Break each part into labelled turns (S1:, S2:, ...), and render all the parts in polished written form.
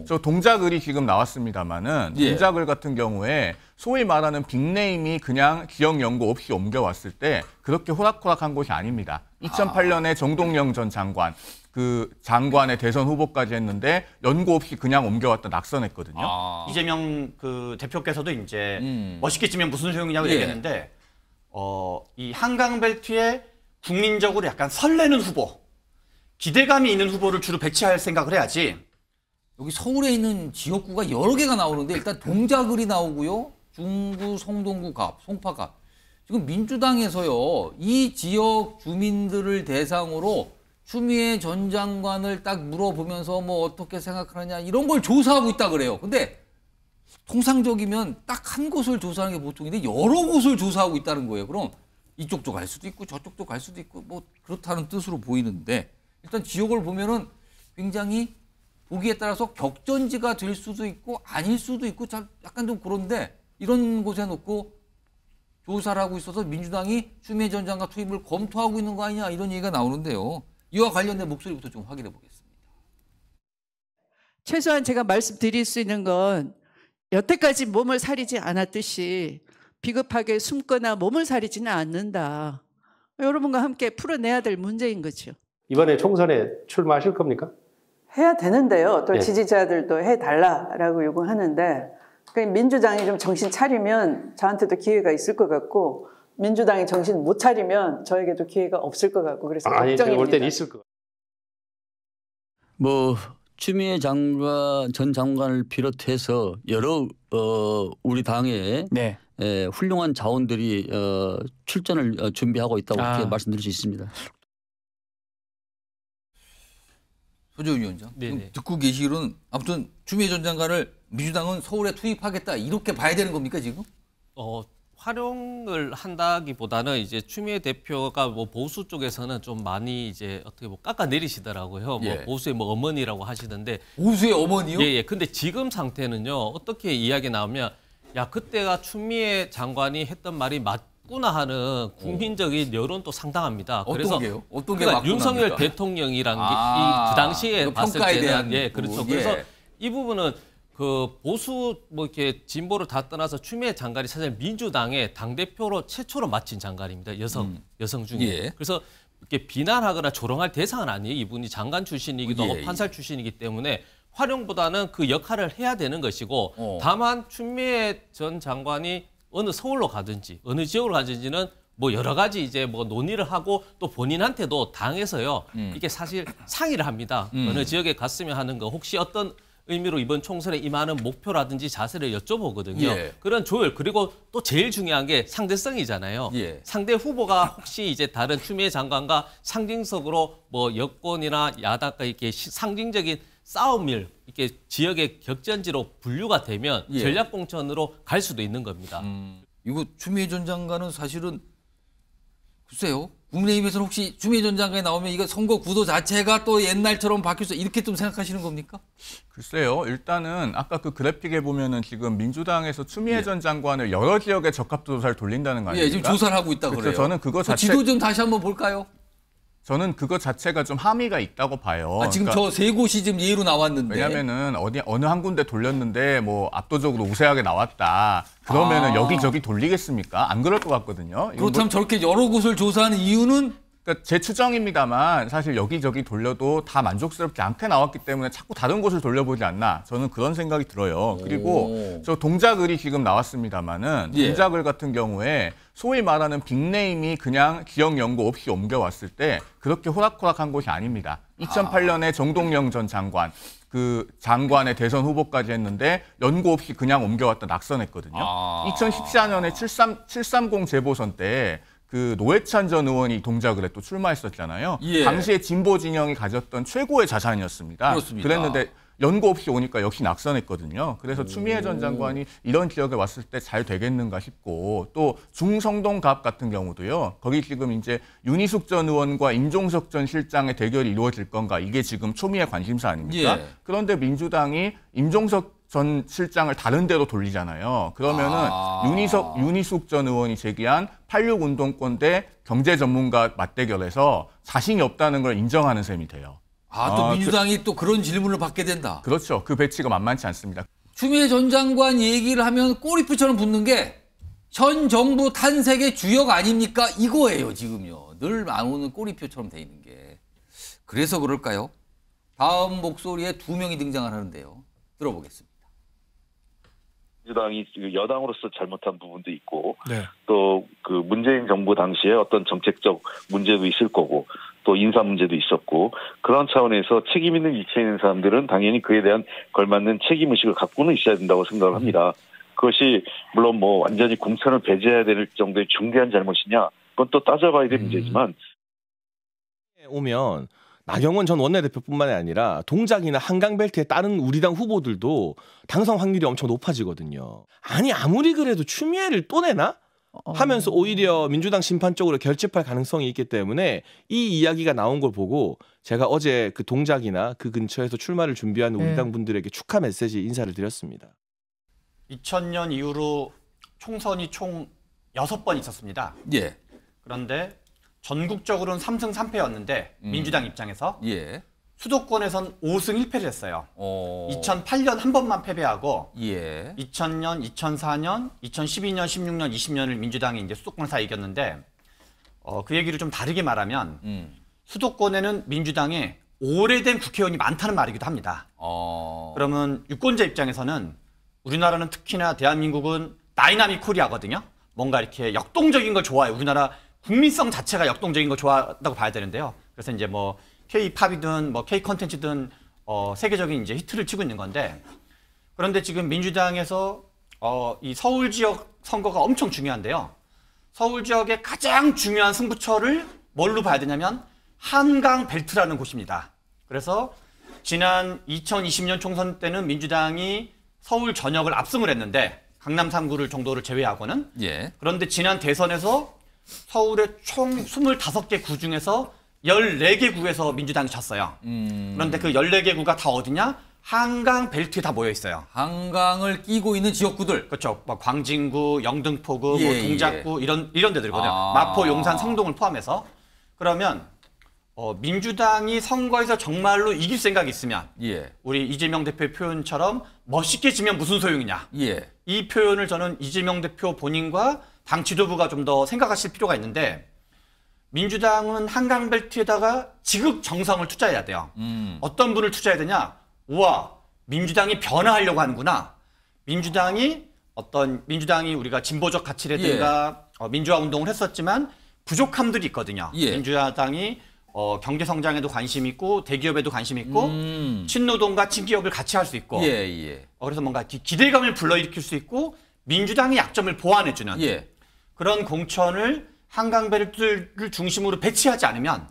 S1: 저 동작을이 지금 나왔습니다만은 동작을 같은 경우에 소위 말하는 빅네임이 그냥 지역 연고 없이 옮겨왔을 때 그렇게 호락호락한 곳이 아닙니다. 2008년에 정동영 전 장관, 그 장관의 대선 후보까지 했는데 연고 없이 그냥 옮겨왔다 낙선했거든요.
S2: 이재명 그 대표께서도 이제 멋있게 찌면 무슨 소용이냐고 얘기했는데 이 한강벨트에 국민적으로 약간 설레는 후보, 기대감이 있는 후보를 주로 배치할 생각을 해야지.
S3: 여기 서울에 있는 지역구가 여러 개가 나오는데 일단 동작을이 나오고요. 중구, 성동구 갑, 송파갑. 지금 민주당에서요. 이 지역 주민들을 대상으로 추미애 전 장관을 딱 물어보면서 뭐 어떻게 생각하느냐 이런 걸 조사하고 있다 그래요. 근데 통상적이면 딱 한 곳을 조사하는 게 보통인데 여러 곳을 조사하고 있다는 거예요. 그럼 이쪽도 갈 수도 있고 저쪽도 갈 수도 있고 뭐 그렇다는 뜻으로 보이는데 일단 지역을 보면은 굉장히 보기에 따라서 격전지가 될 수도 있고 아닐 수도 있고 약간 좀 그런데 이런 곳에 놓고 조사를 하고 있어서 민주당이 추미애 전 장관 투입을 검토하고 있는 거 아니냐 이런 얘기가 나오는데요. 이와 관련된 목소리부터 좀 확인해 보겠습니다.
S4: 최소한 제가 말씀드릴 수 있는 건 여태까지 몸을 사리지 않았듯이 비겁하게 숨거나 몸을 사리지는 않는다. 여러분과 함께 풀어내야 될 문제인 거죠.
S5: 이번에 총선에 출마하실 겁니까?
S6: 해야 되는데요. 또
S5: 네.
S6: 지지자들도 해달라라고 요구하는데 민주당이 좀 정신 차리면 저한테도 기회가 있을 것 같고 민주당이 정신 못 차리면 저에게도 기회가 없을 것 같고 그래서 걱정입니다.
S5: 올 때는 있을 것 같아요.
S7: 뭐 추미애 장관 전 장관을 비롯해서 여러 우리 당의 훌륭한 자원들이 출전을 준비하고 있다고 그렇게 말씀드릴 수 있습니다.
S3: 소재훈 위원장, 듣고 계시기로는 아무튼 추미애 전 장관을 민주당은 서울에 투입하겠다 이렇게 봐야 되는 겁니까 지금?
S8: 활용을 한다기보다는 이제 추미애 대표가 뭐 보수 쪽에서는 좀 많이 이제 어떻게 뭐 깎아내리시더라고요. 뭐 보수의 뭐 어머니라고 하시던데.
S3: 보수의 어머니요?
S8: 예. 근데 지금 상태는요. 어떻게 이야기 나오면 야 그때가 추미애 장관이 했던 말이 맞구나 하는 국민적인 여론도 상당합니다.
S3: 어떤 게요? 어떤 게
S8: 그러니까
S3: 맞구나
S8: 윤석열
S3: 합니까?
S8: 대통령이란 게 그 당시에
S3: 그
S8: 봤을
S3: 평가에
S8: 때는
S3: 대한
S8: 그렇죠. 그래서 이 부분은 그 보수 뭐 이렇게 진보를 다 떠나서 추미애 장관이 사실 민주당의 당 대표로 최초로 맡은 장관입니다. 여성 중에. 그래서 이렇게 비난하거나 조롱할 대상은 아니에요. 이분이 장관 출신이기도 하고 판사 출신이기 때문에 활용보다는 그 역할을 해야 되는 것이고 다만 추미애 전 장관이 어느 서울로 가든지 어느 지역으로 가든지는 뭐 여러 가지 이제 뭐 논의를 하고 또 본인한테도 당에서요. 이게 사실 상의를 합니다. 어느 지역에 갔으면 하는 거 혹시 어떤 의미로 이번 총선에 임하는 목표라든지 자세를 여쭤보거든요. 그런 조율 그리고 또 제일 중요한 게 상대성이잖아요. 상대 후보가 혹시 이제 다른 추미애 장관과 상징적으로 뭐 여권이나 야당과 이렇게 상징적인 싸움일 이렇게 지역의 격전지로 분류가 되면 전략 공천으로 갈 수도 있는 겁니다.
S3: 이거 추미애 전 장관은 사실은 글쎄요. 국민의힘에서는 혹시 추미애 전 장관이 나오면 이거 선거 구도 자체가 또 옛날처럼 바뀌었어 이렇게 좀 생각하시는 겁니까?
S1: 글쎄요. 일단은 아까 그 그래픽에 보면은 지금 민주당에서 추미애 전 장관을 여러 지역에 적합조사를 돌린다는 거 아닙니까?
S3: 지금 조사를 하고 있다 그래요.
S1: 저는 그거 자체
S3: 지도 좀 다시 한번 볼까요?
S1: 저는 그거 자체가 좀 함의가 있다고 봐요.
S3: 지금 그러니까, 저 세 곳이 지금 예로 나왔는데.
S1: 왜냐면은 어느 한 군데 돌렸는데 뭐 압도적으로 우세하게 나왔다. 그러면은 여기저기 돌리겠습니까? 안 그럴 것 같거든요.
S3: 그렇다면 저렇게 여러 곳을 조사하는 이유는?
S1: 그러니까 제 추정입니다만 사실 여기저기 돌려도 다 만족스럽지 않게 나왔기 때문에 자꾸 다른 곳을 돌려보지 않나 저는 그런 생각이 들어요. 그리고 저 동작을이 지금 나왔습니다만은 동작을 같은 경우에 소위 말하는 빅네임이 그냥 지역 연고 없이 옮겨왔을 때 그렇게 호락호락한 곳이 아닙니다. 2008년에 정동영 전 장관, 그 장관의 대선 후보까지 했는데 연고 없이 그냥 옮겨왔다 낙선했거든요. 2014년에 730 재보선 때 그 노회찬 전 의원이 동작을에 또 출마했었잖아요. 당시에 진보 진영이 가졌던 최고의 자산이었습니다.
S3: 그렇습니다.
S1: 그랬는데 연고 없이 오니까 역시 낙선했거든요. 그래서 추미애 전 장관이 이런 지역에 왔을 때 잘 되겠는가 싶고 또 중성동갑 같은 경우도요. 거기 지금 이제 윤희숙 전 의원과 임종석 전 실장의 대결이 이루어질 건가 이게 지금 초미의 관심사 아닙니까? 그런데 민주당이 임종석 전 실장을 다른 데로 돌리잖아요. 그러면은 윤희숙 전 의원이 제기한 86 운동권 대 경제 전문가 맞대결에서 자신이 없다는 걸 인정하는 셈이 돼요.
S3: 또 민주당이 또 그런 질문을 받게 된다.
S1: 그렇죠. 그 배치가 만만치 않습니다.
S3: 추미애 전 장관 얘기를 하면 꼬리표처럼 붙는 게 현 정부 탄핵의 주역 아닙니까? 이거예요, 지금요. 늘 나오는 꼬리표처럼 돼 있는 게. 그래서 그럴까요? 다음 목소리에 2명이 등장을 하는데요. 들어보겠습니다.
S9: 민주당이 여당으로서 잘못한 부분도 있고 또 그 문재인 정부 당시에 어떤 정책적 문제도 있을 거고 또 인사 문제도 있었고 그런 차원에서 책임 있는 위치에 있는 사람들은 당연히 그에 대한 걸맞는 책임의식을 갖고는 있어야 된다고 생각을 합니다. 그것이 물론 뭐 완전히 공천을 배제해야 될 정도의 중대한 잘못이냐 그건 또 따져봐야 될 문제지만
S10: 오면 나경원 전 원내대표뿐만 아니라 동작이나 한강벨트에 따른 우리 당 후보들도 당선 확률이 엄청 높아지거든요. 아니 아무리 그래도 추미애를 또 내나? 하면서 오히려 민주당 심판 쪽으로 결집할 가능성이 있기 때문에 이 이야기가 나온 걸 보고 제가 어제 그 동작이나 그 근처에서 출마를 준비하는 우리 당 분들에게 축하 메시지 인사를 드렸습니다.
S2: 2000년 이후로 총선이 총 6번 있었습니다.
S3: 예.
S2: 그런데 전국적으로는 3승 3패였는데 민주당 입장에서
S3: 예.
S2: 수도권에선 5승 1패를 했어요. 2008년 한 번만 패배하고 2000년, 2004년, 2012년, 16년, 20년을 민주당이 이제 수도권에서 이겼는데 그 얘기를 좀 다르게 말하면 수도권에는 민주당에 오래된 국회의원이 많다는 말이기도 합니다. 그러면 유권자 입장에서는 우리나라는 특히나 대한민국은 다이나믹 코리아거든요. 뭔가 이렇게 역동적인 걸 좋아해요. 우리나라 국민성 자체가 역동적인 걸 좋아한다고 봐야 되는데요. 그래서 이제 뭐 K-팝이든 뭐 K-컨텐츠든 세계적인 이제 히트를 치고 있는 건데 그런데 지금 민주당에서 이 서울 지역 선거가 엄청 중요한데요. 서울 지역의 가장 중요한 승부처를 뭘로 봐야 되냐면 한강 벨트라는 곳입니다. 그래서 지난 2020년 총선 때는 민주당이 서울 전역을 압승을 했는데 강남 3구를 정도를 제외하고는 그런데 지난 대선에서 서울의 총 25개 구 중에서 14개 구에서 민주당이 졌어요. 그런데 그 14개 구가 다 어디냐? 한강 벨트에 다 모여 있어요.
S3: 한강을 끼고 있는 지역구들.
S2: 그렇죠. 뭐 광진구, 영등포구, 뭐 동작구 이런 데들이거든요. 마포, 용산, 성동을 포함해서. 그러면 민주당이 선거에서 정말로 이길 생각이 있으면 우리 이재명 대표의 표현처럼 멋있게 지면 무슨 소용이냐. 이 표현을 저는 이재명 대표 본인과 당 지도부가 좀 더 생각하실 필요가 있는데 민주당은 한강벨트에다가 지극 정성을 투자해야 돼요. 어떤 분을 투자해야 되냐. 우와, 민주당이 변화하려고 하는구나. 민주당이 우리가 진보적 가치라든가 민주화 운동을 했었지만 부족함들이 있거든요. 민주당이 경제 성장에도 관심 있고 대기업에도 관심 있고 친노동과 친기업을 같이 할 수 있고 그래서 뭔가 기대감을 불러일으킬 수 있고 민주당의 약점을 보완해주는 그런 공천을 한강벨트를 중심으로 배치하지 않으면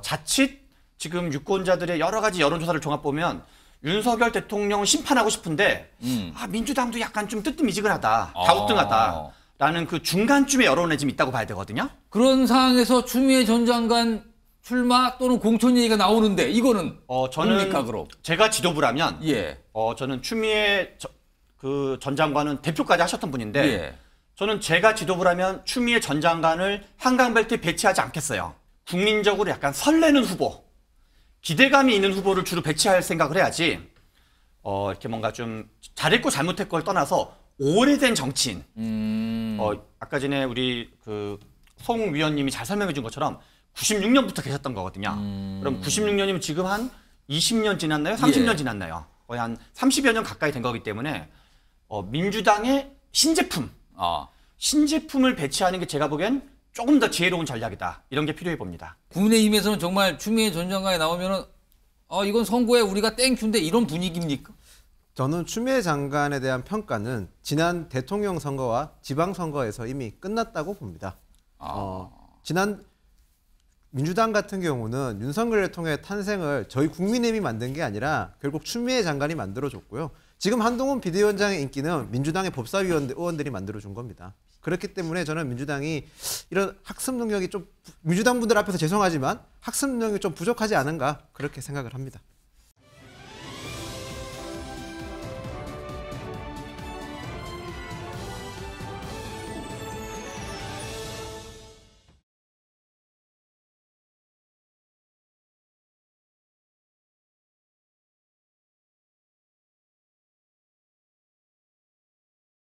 S2: 자칫 지금 유권자들의 여러 가지 여론조사를 종합보면 윤석열 대통령을 심판하고 싶은데 민주당도 약간 좀 뜨뜻미지근하다, 갸우뚱하다라는 그 중간쯤의 여론에 지금 있다고 봐야 되거든요.
S3: 그런 상황에서 추미애 전 장관 출마 또는 공천 얘기가 나오는데 이거는
S2: 저는
S3: 뭡니까 그럼?
S2: 제가 지도부라면 저는 추미애 전 장관은 대표까지 하셨던 분인데 저는 제가 지도부라면 추미애 전 장관을 한강벨트에 배치하지 않겠어요. 국민적으로 약간 설레는 후보, 기대감이 있는 후보를 주로 배치할 생각을 해야지 이렇게 뭔가 좀 잘했고 잘못했고를 떠나서 오래된 정치인 아까 전에 우리 송 위원님이 잘 설명해 준 것처럼 96년부터 계셨던 거거든요. 그럼 96년이면 지금 한 20년 지났나요? 30년 지났나요? 거의 한 30여 년 가까이 된 거기 때문에 민주당의 신제품을 배치하는 게 제가 보기엔 조금 더 지혜로운 전략이다. 이런 게 필요해 봅니다.
S3: 국민의힘에서는 정말 추미애 전 장관이 나오면은 이건 선거에 우리가 땡큐인데 이런 분위기입니까?
S11: 저는 추미애 장관에 대한 평가는 지난 대통령 선거와 지방선거에서 이미 끝났다고 봅니다. 지난 민주당 같은 경우는 윤석열 대통령의 탄생을 저희 국민의힘이 만든 게 아니라 결국 추미애 장관이 만들어줬고요. 지금 한동훈 비대위원장의 인기는 민주당의 법사위원 의원들이 만들어준 겁니다. 그렇기 때문에 저는 민주당이 이런 학습 능력이 좀 민주당 분들 앞에서 죄송하지만 학습 능력이 좀 부족하지 않은가 그렇게 생각을 합니다.